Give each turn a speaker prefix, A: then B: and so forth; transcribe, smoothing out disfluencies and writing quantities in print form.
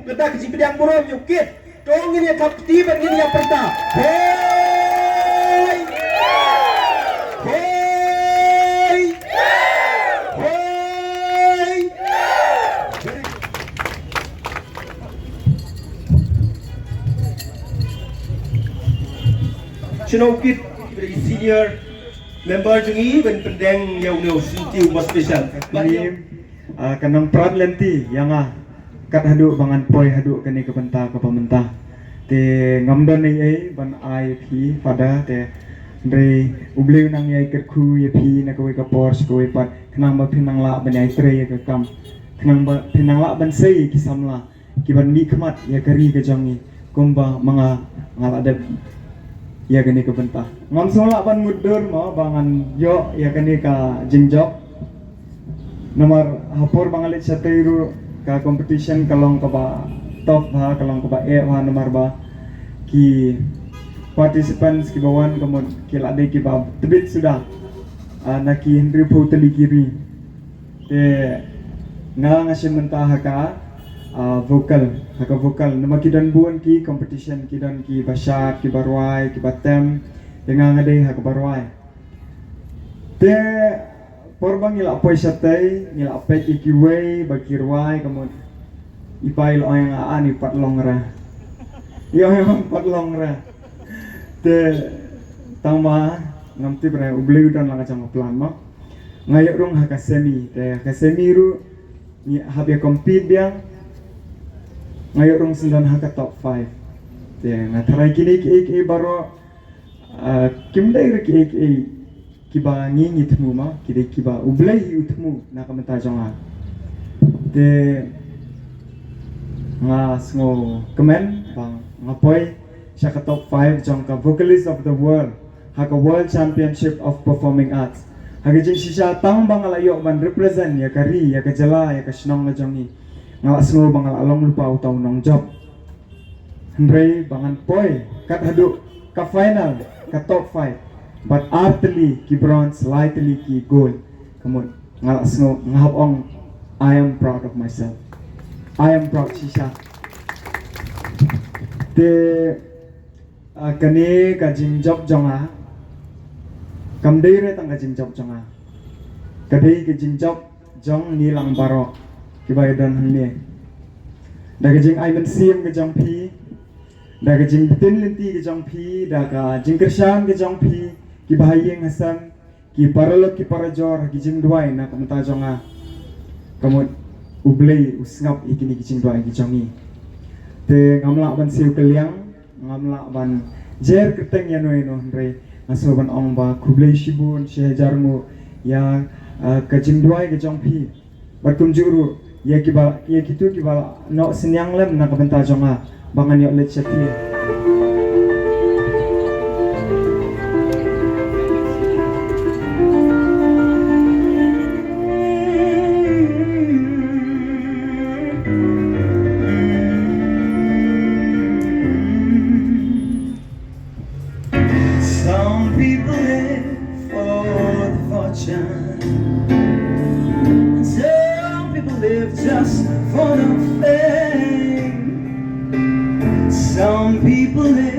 A: kata kecil pedang buron yukit. Tong ini kapti begini yang pertama. Hey, hey, hey. Chinokit senior member jungi ben pendeng yang sintiu mas special.
B: Ini kanang prat lenti yang kat haduk bangan poi haduk kini ke pentah ke pementah te ngamdan ni ban ai pi pada te ndre ubleu nang yai ket khu ye pi na ko ka por ko pat knang ba pinang la ban yai tre ka kam knang ba pinang la ban sei ki samla ki ban mi khmat ya kari ke jangi kumba manga ngala de ya kini ke pentah ngam sola ban mudur ma bangan yo ya kini ka jingjok nomor hapor bangalit sa tayro ka competition kalong ka ba top ha kalong ka ba ha nomor ba ki participants ki bawan kamon kila de ki ba tebit sudah na ki Henry Putli kiri te nga mentah ka vocal nama kidan buan ki competition kidan ki basyat ki barwai ki batem dengan ngade ha ka barwai te Porbang ngila apoy satay, ngila apay ikiway, bagkirway, kamon ipay lo ang aan ipatlong ra. Yung patlong ra. Te tama ngamti bre ubleu dan lang kacang plan mo. Ngayon rong hakasemi, te hakasemi ru ni habya compete biang. Ngayon rong sendan haka top 5. Te ngataray kini ki baro kimday ri ki kiba ngingi temu ma kide kiba ublai utemu na kamenta jonga te nga sngo kemen bang ngapoi siya top 5 jong ka vocalist of the world haka world championship of performing arts haka jing sisa tang bang alayo man represent ya kari ya kajala ya kasnong na jongi nga sngo bang along lupa utaw nong job hendrei bangan poi kat hadu ka final ka top 5 but artily ki bronze, lightly ki gold. Kamu ngalas ngahapong I am proud of myself. I am proud sisa. Te kani ka jingjob jonga. Kamdei re tang ka jingjob jonga. Kadei ka jingjob jong nilang barok. Kibai don hne. Da ka jing I men sim ka jong pi. Da ka jing bitin linti ka jong pi. Da ka jing kersan ka jong pi. Ki bahayeng hasan ki paralok ki parajor ki jing duai na kamta jonga kamut ublei usngap ikini ki jing duai ki jongi te ngamla ban siu keliang ngamla ban jer keteng ya no re aso ban ong ba kublei shibun shejarmu ya ka jing duai ki jong pi batum juru ya ki tu ki ba no senyang lem na kamta jonga bangan yo let chati
A: Some people live for the fortune. Some people live just for the fame. Some people live